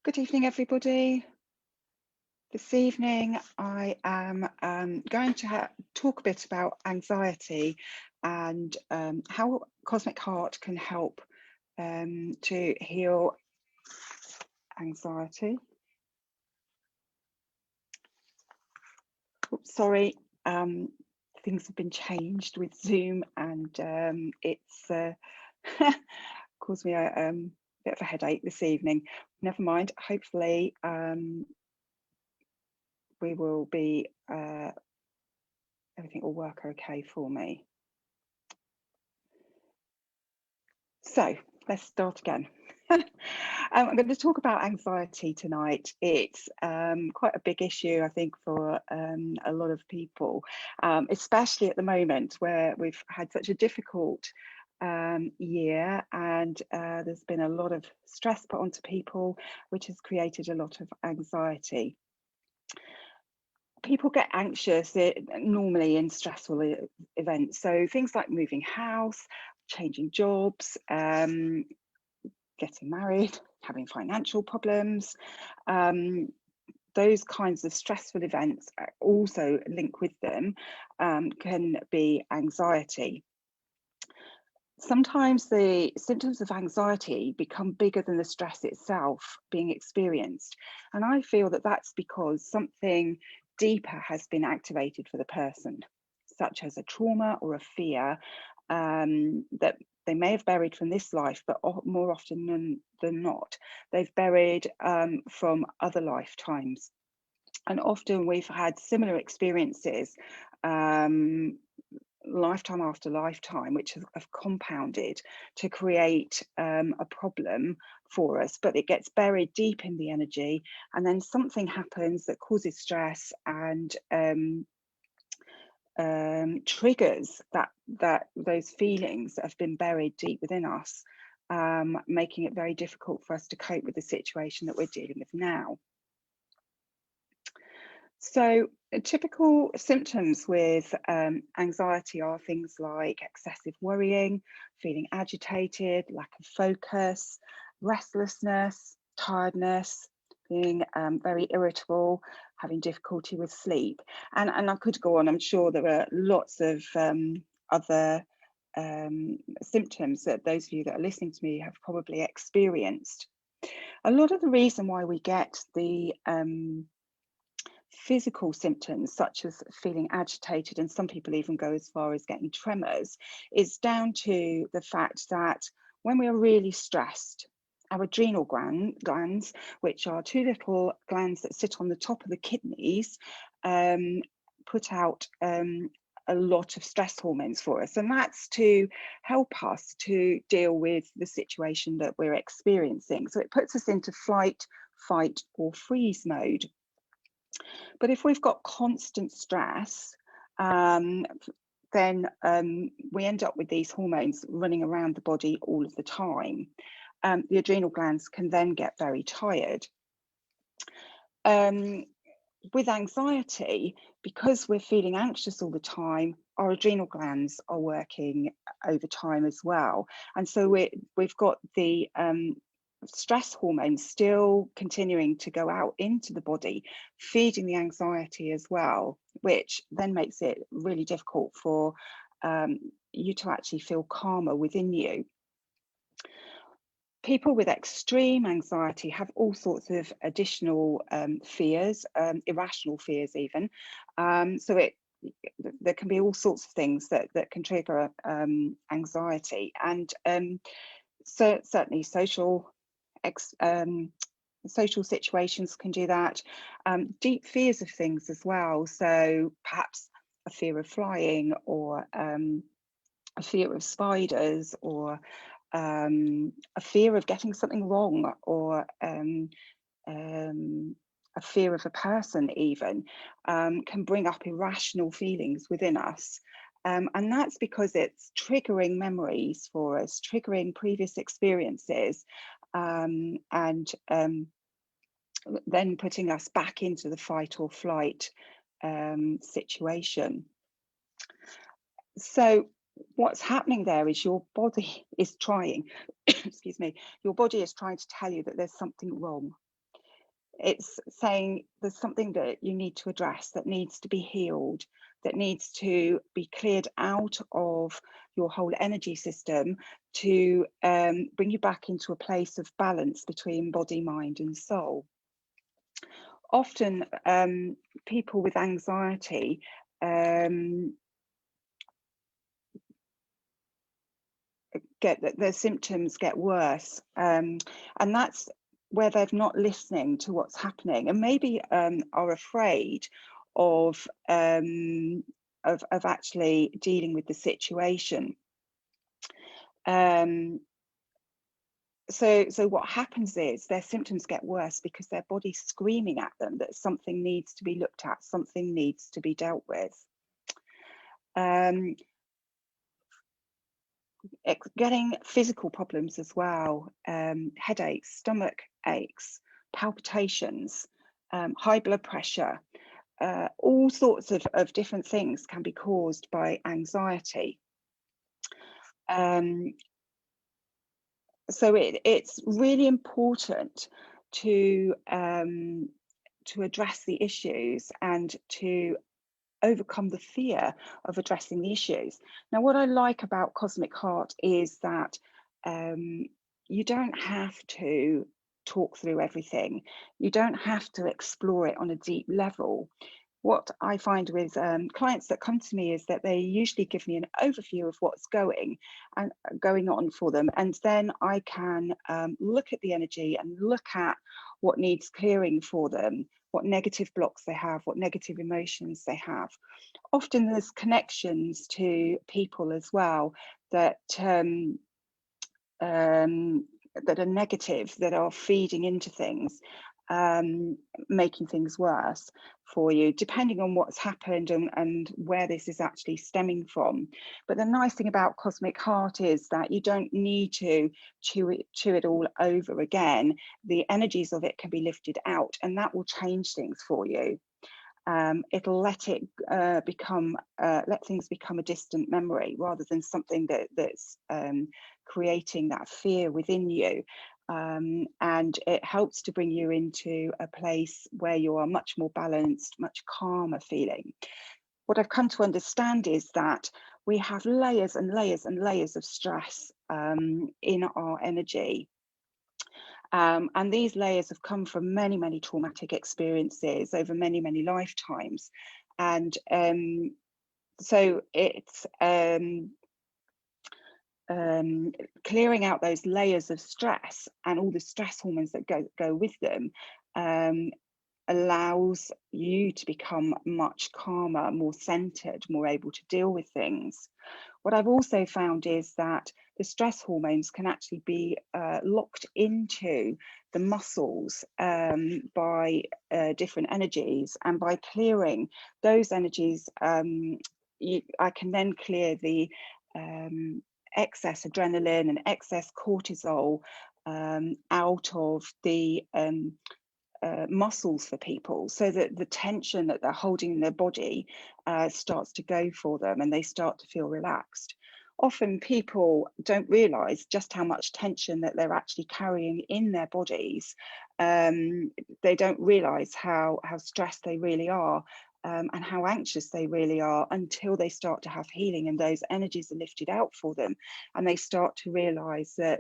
Good evening, everybody. This evening, I am going to talk a bit about anxiety and how Cosmic Heart can help to heal anxiety. Oops, sorry, things have been changed with Zoom, and it's caused me a bit of a headache this evening. Never mind. Hopefully, we will be. Everything will work okay for me. So let's start again. I'm going to talk about anxiety tonight. It's quite a big issue, I think, for a lot of people, especially at the moment where we've had such a difficult year, and there's been a lot of stress put onto people, which has created a lot of anxiety. People get anxious normally in stressful events. So things like moving house, changing jobs, getting married, having financial problems, those kinds of stressful events also link with them, can be anxiety. Sometimes the symptoms of anxiety become bigger than the stress itself being experienced. And I feel that that's because something deeper has been activated for the person, such as a trauma or a fear that they may have buried from this life, but more often than not, they've buried from other lifetimes. And often we've had similar experiences lifetime after lifetime, which have compounded to create a problem for us, but it gets buried deep in the energy, and then something happens that causes stress and triggers those feelings that have been buried deep within us, making it very difficult for us to cope with the situation that we're dealing with now. So, typical symptoms with anxiety are things like excessive worrying, feeling agitated, lack of focus, restlessness, tiredness, being very irritable, having difficulty with sleep. And I could go on, I'm sure there are lots of other symptoms that those of you that are listening to me have probably experienced. A lot of the reason why we get the physical symptoms such as feeling agitated, and some people even go as far as getting tremors, is down to the fact that when we are really stressed, our adrenal glands, which are two little glands that sit on the top of the kidneys, put out a lot of stress hormones for us, and that's to help us to deal with the situation that we're experiencing. So it puts us into flight, fight, or freeze mode. But if we've got constant stress, then we end up with these hormones running around the body all of the time. The adrenal glands can then get very tired. With anxiety, because we're feeling anxious all the time, our adrenal glands are working overtime as well. And so we've got the stress hormones still continuing to go out into the body, feeding the anxiety as well, which then makes it really difficult for you to actually feel calmer within you. People with extreme anxiety have all sorts of additional fears, irrational fears even. So there can be all sorts of things that can trigger anxiety, and so certainly social situations can do that. Deep fears of things as well. So perhaps a fear of flying, or a fear of spiders, or a fear of getting something wrong, or a fear of a person even, can bring up irrational feelings within us. And that's because it's triggering memories for us, triggering previous experiences, and then putting us back into the fight or flight situation. So what's happening there is your body is trying, excuse me, your body is trying to tell you that there's something wrong. It's saying there's something that you need to address, that needs to be healed, that needs to be cleared out of your whole energy system to bring you back into a place of balance between body, mind, and soul. Often people with anxiety get that their symptoms get worse, and that's where they're not listening to what's happening, and maybe are afraid of actually dealing with the situation. So what happens is their symptoms get worse because their body's screaming at them that something needs to be looked at, something needs to be dealt with. Getting physical problems as well, headaches, stomach aches, palpitations, high blood pressure, all sorts of different things can be caused by anxiety. So it's really important to address the issues and to overcome the fear of addressing the issues. Now, what I like about Cosmic Heart is that you don't have to talk through everything. You don't have to explore it on a deep level. What I find with clients that come to me is that they usually give me an overview of what's going on for them, and then I can look at the energy and look at what needs clearing for them, what negative blocks they have, what negative emotions they have. Often there's connections to people as well that that are negative, that are feeding into things, making things worse for you, depending on what's happened and where this is actually stemming from. But the nice thing about Cosmic Heart is that you don't need to chew it all over again. The energies of it can be lifted out, and that will change things for you. It'll let things become a distant memory rather than something that's creating that fear within you. And it helps to bring you into a place where you are much more balanced, much calmer feeling. What I've come to understand is that we have layers and layers and layers of stress in our energy. And these layers have come from many, many traumatic experiences over many, many lifetimes. And so it's clearing out those layers of stress and all the stress hormones that go with them allows you to become much calmer, more centered, more able to deal with things. What I've also found is that the stress hormones can actually be locked into the muscles by different energies, and by clearing those energies, I can then clear the excess adrenaline and excess cortisol out of the muscles for people, so that the tension that they're holding in their body starts to go for them and they start to feel relaxed. Often people don't realize just how much tension that they're actually carrying in their bodies. They don't realize how stressed they really are. And how anxious they really are, until they start to have healing and those energies are lifted out for them, and they start to realize that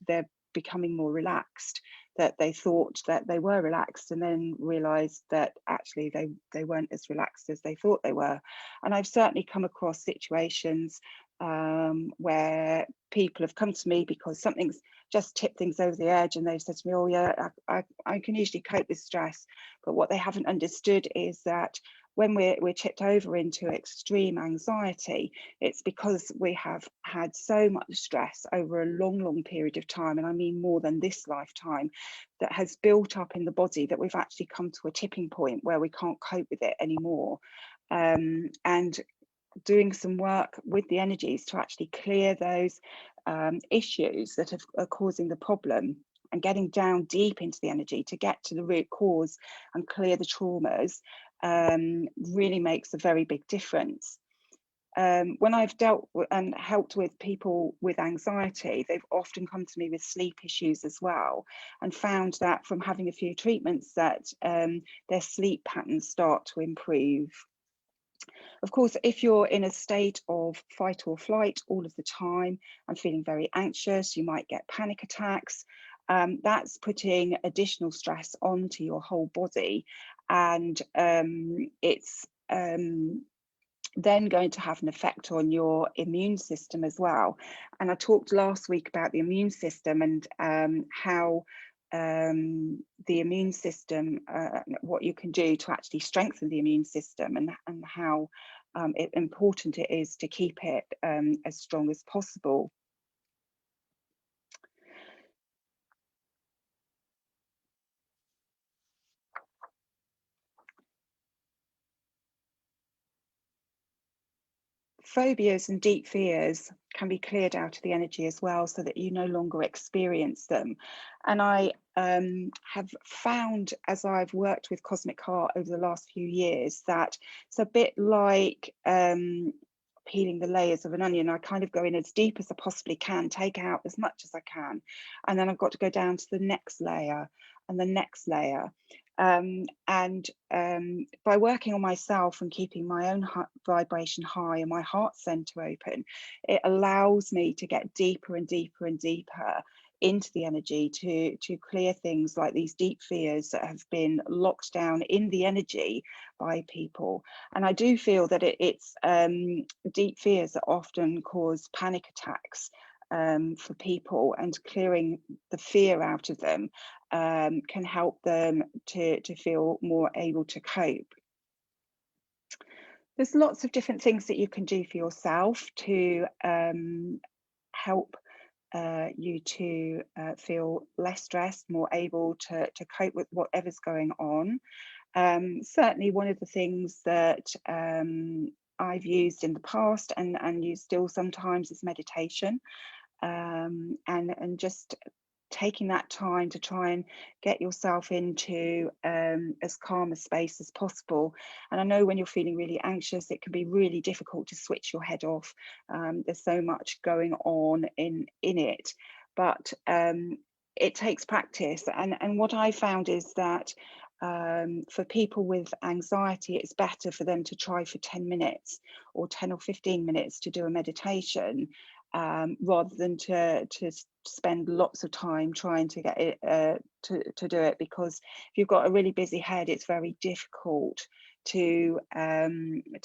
they're becoming more relaxed, that they thought that they were relaxed and then realized that actually they weren't as relaxed as they thought they were. And I've certainly come across situations where people have come to me because something's just tipped things over the edge, and they've said to me, oh yeah, I can usually cope with stress. But what they haven't understood is that when we're tipped over into extreme anxiety, it's because we have had so much stress over a long period of time, and I mean more than this lifetime, that has built up in the body, that we've actually come to a tipping point where we can't cope with it anymore. And doing some work with the energies to actually clear those issues that are causing the problem, and getting down deep into the energy to get to the root cause and clear the traumas, really makes a very big difference. when I've dealt with and helped with people with anxiety, they've often come to me with sleep issues as well, and found that from having a few treatments that their sleep patterns start to improve. Of course, if you're in a state of fight or flight all of the time and feeling very anxious, you might get panic attacks. That's putting additional stress onto your whole body, and it's then going to have an effect on your immune system as well. And I talked last week about the immune system and how the immune system, what you can do to actually strengthen the immune system, and how important it is to keep it as strong as possible. Phobias and deep fears can be cleared out of the energy as well, so that you no longer experience them. And I have found, as I've worked with Cosmic Heart over the last few years, that it's a bit like peeling the layers of an onion. I kind of go in as deep as I possibly can, take out as much as I can, and then I've got to go down to the next layer and the next layer. By working on myself and keeping my own vibration high and my heart center open, it allows me to get deeper and deeper and deeper into the energy to clear things like these deep fears that have been locked down in the energy by people. And I do feel that it's deep fears that often cause panic attacks for people, and clearing the fear out of them can help them to feel more able to cope. There's lots of different things that you can do for yourself to help you to feel less stressed, more able to cope with whatever's going on. Certainly one of the things that I've used in the past and use still sometimes is meditation, and just taking that time to try and get yourself into as calm a space as possible. And I know when you're feeling really anxious, it can be really difficult to switch your head off. There's so much going on in it, but it takes practice. And what I found is that for people with anxiety, it's better for them to try for 10 minutes or 10 or 15 minutes to do a meditation, rather than to spend lots of time trying to get it to do it, because if you've got a really busy head, it's very difficult to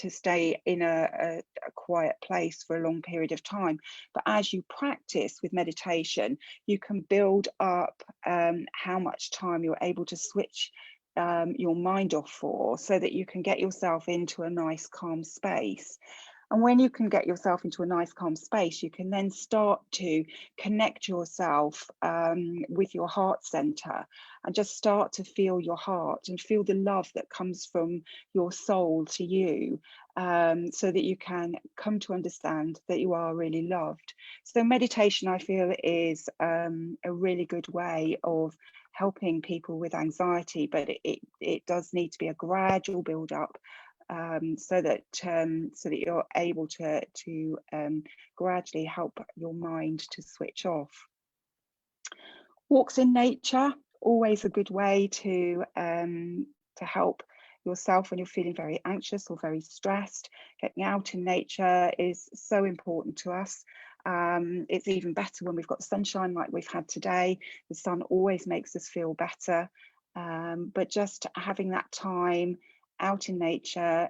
stay in a quiet place for a long period of time. But as you practice with meditation, you can build up how much time you're able to switch your mind off for, so that you can get yourself into a nice calm space. And when you can get yourself into a nice calm space, you can then start to connect yourself with your heart center, and just start to feel your heart and feel the love that comes from your soul to you, so that you can come to understand that you are really loved. So meditation, I feel, is a really good way of helping people with anxiety, but it does need to be a gradual build up, so that you're able to gradually help your mind to switch off. Walks in nature, always a good way to help yourself when you're feeling very anxious or very stressed. Getting out in nature is so important to us. It's even better when we've got sunshine like we've had today. The sun always makes us feel better, but just having that time out in nature,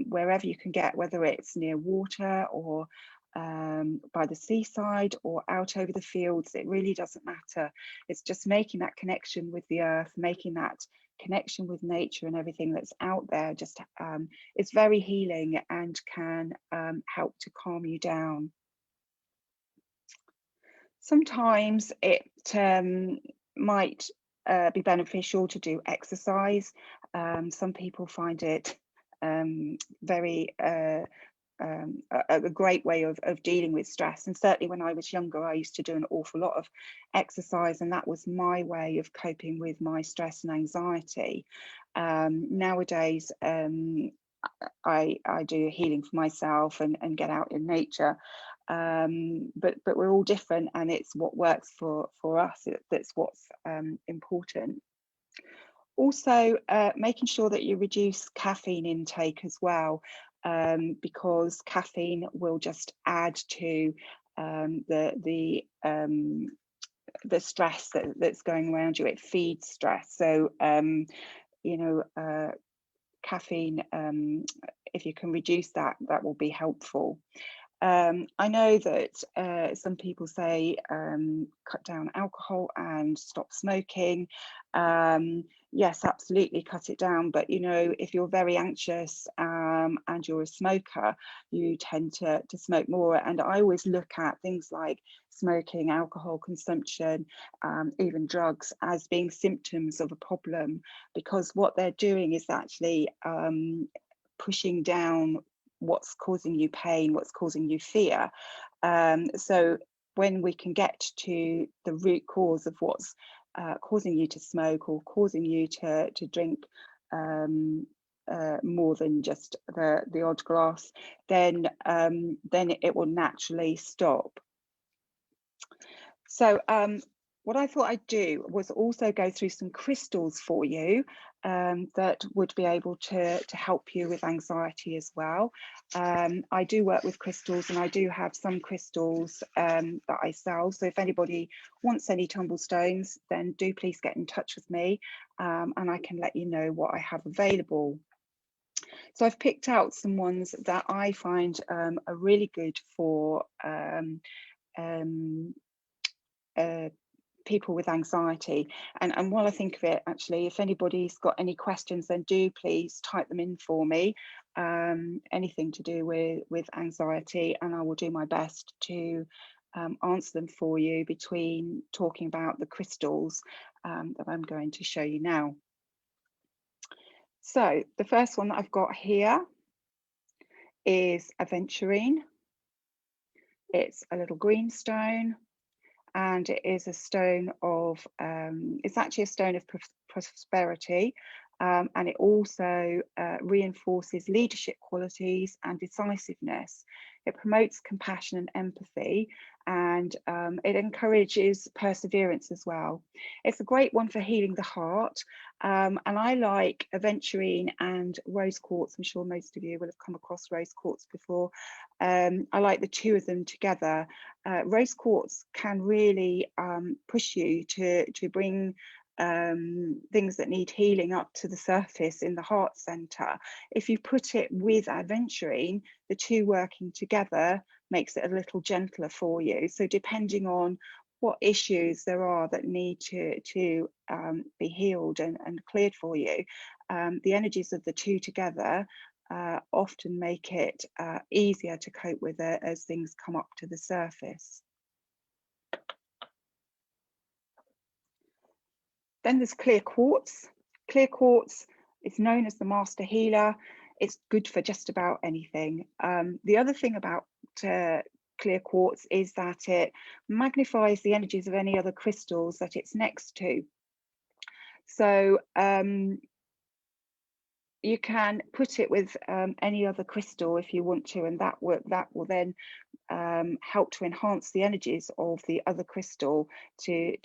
wherever you can get, whether it's near water or by the seaside or out over the fields, it really doesn't matter. It's just making that connection with the earth, making that connection with nature and everything that's out there. Just it's very healing and can help to calm you down. Sometimes it might be beneficial to do exercise. Some people find it very a great way of dealing with stress. And certainly when I was younger, I used to do an awful lot of exercise, and that was my way of coping with my stress and anxiety. Nowadays, I do healing for myself and get out in nature. But we're all different, and it's what works for us that's what's important. Also, making sure that you reduce caffeine intake as well, because caffeine will just add to the stress that's going around you. It feeds stress. So you know, caffeine, if you can reduce that, that will be helpful. I know that some people say cut down alcohol and stop smoking. Yes, absolutely, cut it down. But you know, if you're very anxious and you're a smoker, you tend to smoke more. And I always look at things like smoking, alcohol consumption, even drugs, as being symptoms of a problem, because what they're doing is actually pushing down what's causing you pain, what's causing you fear. So when we can get to the root cause of what's causing you to smoke or causing you to drink more than just the odd glass, then it will naturally stop. So what I thought I'd do was also go through some crystals for you that would be able to help you with anxiety as well. I do work with crystals, and I do have some crystals that I sell. So if anybody wants any tumble stones, then do please get in touch with me, and I can let you know what I have available. So I've picked out some ones that I find are really good for people with anxiety. And while I think of it, actually, if anybody's got any questions, then do please type them in for me. Anything to do with anxiety, and I will do my best to answer them for you between talking about the crystals that I'm going to show you now. So the first one that I've got here is aventurine. It's a little green stone, and it is a stone of, it's actually a stone of prosperity, and it also reinforces leadership qualities and decisiveness. It promotes compassion and empathy, and it encourages perseverance as well. It's a great one for healing the heart, and I like aventurine and rose quartz. I'm sure most of you will have come across rose quartz before. I like the two of them together. Rose quartz can really push you to bring things that need healing up to the surface in the heart center. If you put it with aventurine, the two working together makes it a little gentler for you. So depending on what issues there are that need to be healed and cleared for you, the energies of the two together often make it easier to cope with it as things come up to the surface. Then there's clear quartz. Clear quartz is known as the master healer. It's good for just about anything. The other thing about clear quartz is that it magnifies the energies of any other crystals that it's next to. So you can put it with any other crystal if you want to, and that will then help to enhance the energies of the other crystal to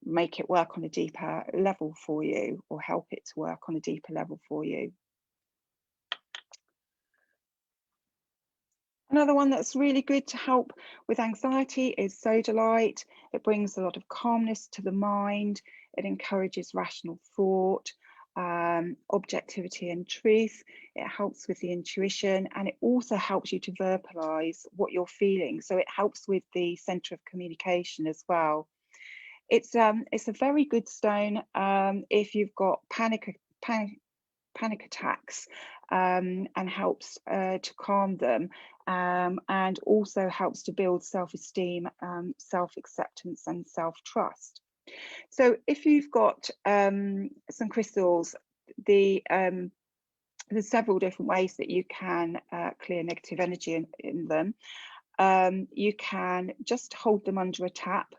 make it work on a deeper level for you, or help it to work on a deeper level for you. Another one that's really good to help with anxiety is sodalite. It brings a lot of calmness to the mind. It encourages rational thought, objectivity and truth. It helps with the intuition, and it also helps you to verbalize what you're feeling. So it helps with the center of communication as well. It's a very good stone if you've got panic attacks, and helps to calm them, and also helps to build self-esteem, self-acceptance and self-trust. So if you've got some crystals, there's several different ways that you can clear negative energy in them. You can just hold them under a tap,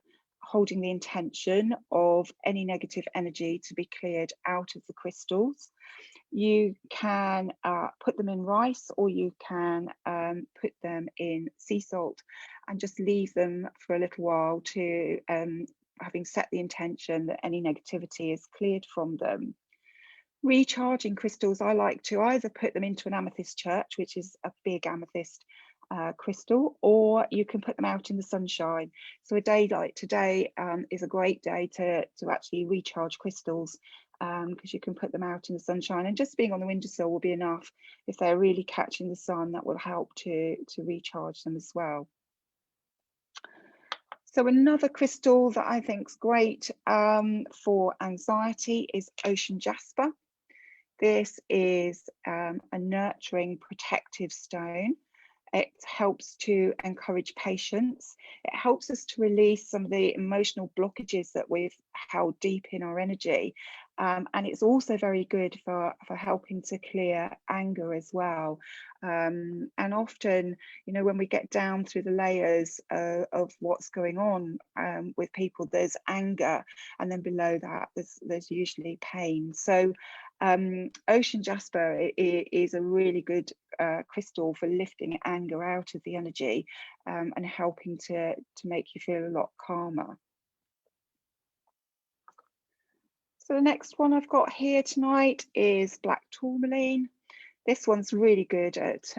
holding the intention of any negative energy to be cleared out of the crystals. You can put them in rice, or you can put them in sea salt and just leave them for a little while to, having set the intention that any negativity is cleared from them. Recharging crystals, I like to either put them into an amethyst church, which is a big amethyst crystal, or you can put them out in the sunshine. So a day like today is a great day to actually recharge crystals, because you can put them out in the sunshine, and just being on the windowsill will be enough. If they're really catching the sun, that will help to recharge them as well. So another crystal that I think is great for anxiety is ocean jasper. This is a nurturing, protective stone. It helps to encourage patience. It helps us to release some of the emotional blockages that we've held deep in our energy. And it's also very good for helping to clear anger as well. And often, you know, when we get down through the layers of what's going on with people, there's anger, and then below that there's usually pain. So ocean jasper is a really good crystal for lifting anger out of the energy, and helping to make you feel a lot calmer. So the next one I've got here tonight is black tourmaline. This one's really good at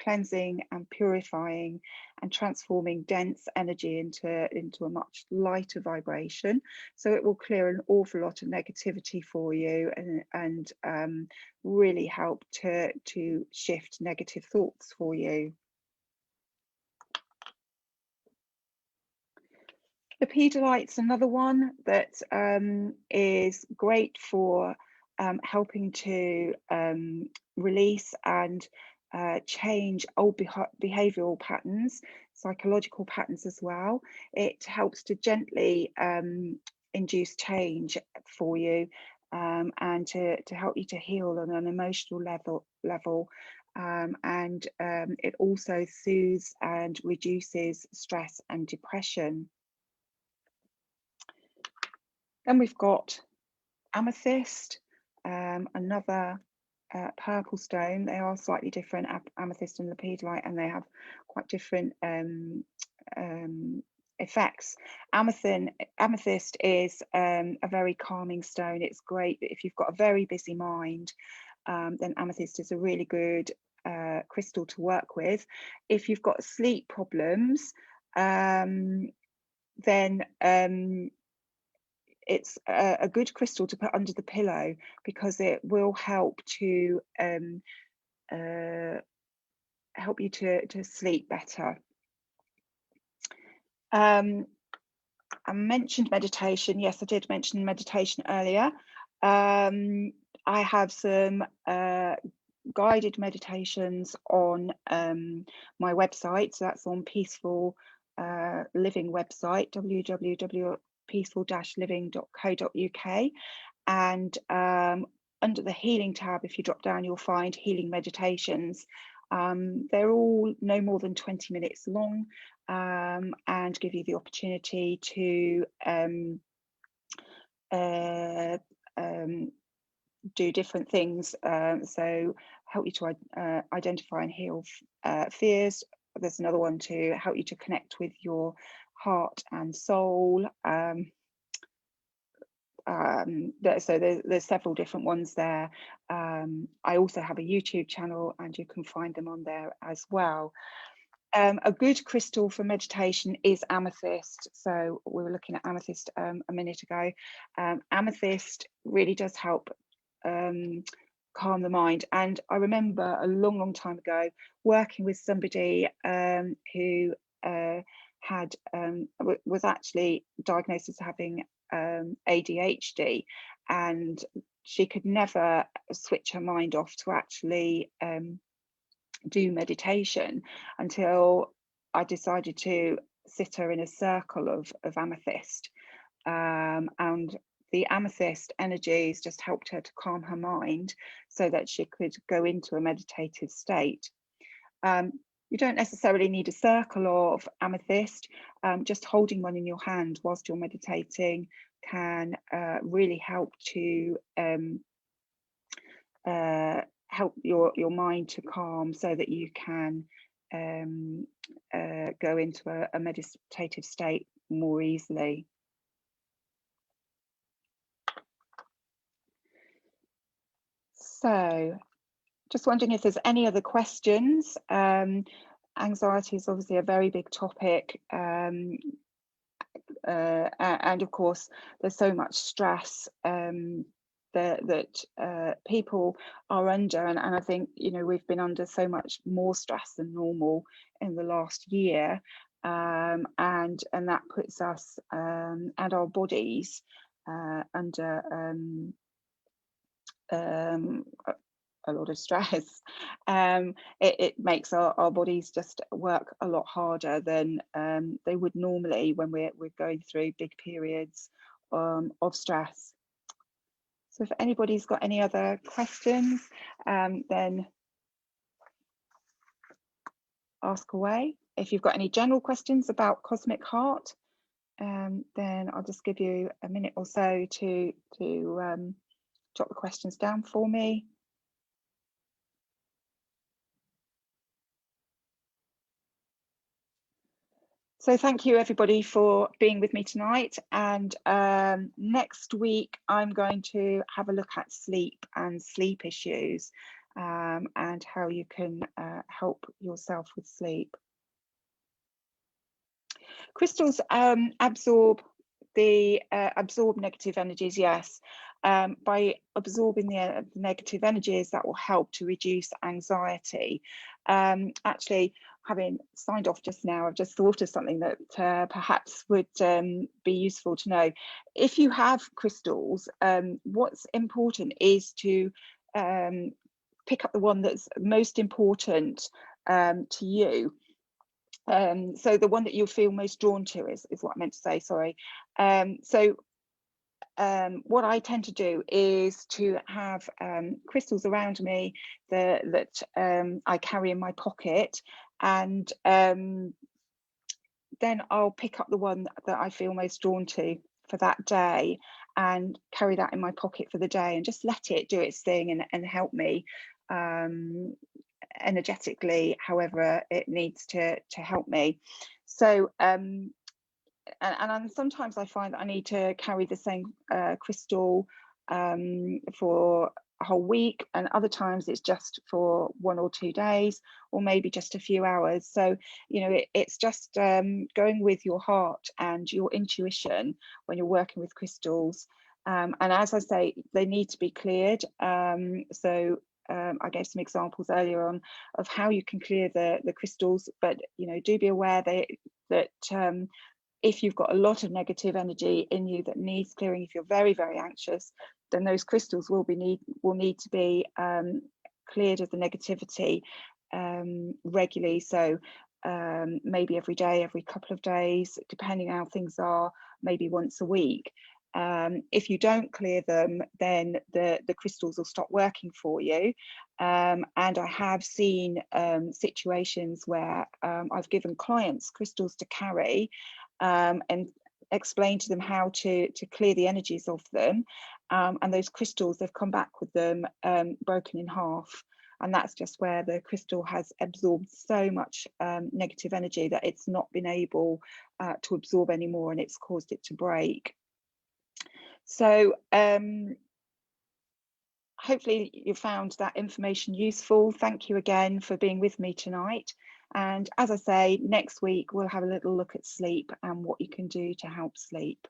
cleansing and purifying and transforming dense energy into a much lighter vibration. So it will clear an awful lot of negativity for you, and really help to shift negative thoughts for you. Lepidolite's another one that is great for helping to release and change old behavioural patterns, psychological patterns as well. It helps to gently induce change for you, and to help you to heal on an emotional level. And it also soothes and reduces stress and depression. Then we've got amethyst, another purple stone. They are slightly different, amethyst and lepidolite, and they have quite different effects. Amethyst is a very calming stone. It's great if you've got a very busy mind, then amethyst is a really good crystal to work with. If you've got sleep problems, then it's a good crystal to put under the pillow, because it will help to help you to sleep better. I mentioned meditation. Yes, I did mention meditation earlier. I have some guided meditations on my website. So that's on Peaceful Living website, www.peaceful-living.co.uk, and under the healing tab, if you drop down, you'll find healing meditations. They're all no more than 20 minutes long, and give you the opportunity to do different things, so help you to identify and heal fears. There's another one to help you to connect with your heart and soul. So there's several different ones there. I also have a YouTube channel, and you can find them on there as well. A good crystal for meditation is amethyst. So we were looking at amethyst a minute ago. Amethyst really does help calm the mind. And I remember a long time ago working with somebody who was actually diagnosed as having ADHD, and she could never switch her mind off to actually do meditation until I decided to sit her in a circle of amethyst, and the amethyst energies just helped her to calm her mind so that she could go into a meditative state. You don't necessarily need a circle of amethyst. Just holding one in your hand whilst you're meditating can really help to help your mind to calm, so that you can go into a meditative state more easily. So, just wondering if there's any other questions. Anxiety is obviously a very big topic, and of course there's so much stress that people are under, and I think, you know, we've been under so much more stress than normal in the last year, and that puts us and our bodies under a lot of stress. It makes our bodies just work a lot harder than they would normally when we're going through big periods of stress. So if anybody's got any other questions, then ask away. If you've got any general questions about Cosmic Heart, then I'll just give you a minute or so to jot the questions down for me. So thank you everybody for being with me tonight, and next week I'm going to have a look at sleep and sleep issues, and how you can help yourself with sleep. Crystals absorb negative energies, yes. By absorbing the negative energies, that will help to reduce anxiety. Actually, having signed off just now, I've just thought of something that perhaps would be useful to know. If you have crystals, what's important is to pick up the one that's most important to you. So the one that you'll feel most drawn to is what I meant to say, sorry. What I tend to do is to have crystals around me that I carry in my pocket, and then I'll pick up the one that I feel most drawn to for that day and carry that in my pocket for the day, and just let it do its thing and help me energetically, however it needs to help me. So and sometimes I find that I need to carry the same crystal for a whole week, and other times it's just for 1 or 2 days, or maybe just a few hours. So, you know, it's just going with your heart and your intuition when you're working with crystals. And as I say, they need to be cleared. I gave some examples earlier on of how you can clear the crystals, but you know, do be aware that if you've got a lot of negative energy in you that needs clearing, if you're very, very anxious, then those crystals will need to be cleared of the negativity regularly. So maybe every day, every couple of days, depending on how things are, maybe once a week. If you don't clear them, then the crystals will stop working for you. And I have seen situations where I've given clients crystals to carry and explain to them how to clear the energies of them. And those crystals, they've come back with them broken in half. And that's just where the crystal has absorbed so much negative energy that it's not been able to absorb anymore, and it's caused it to break. So hopefully you found that information useful. Thank you again for being with me tonight. And as I say, next week we'll have a little look at sleep and what you can do to help sleep.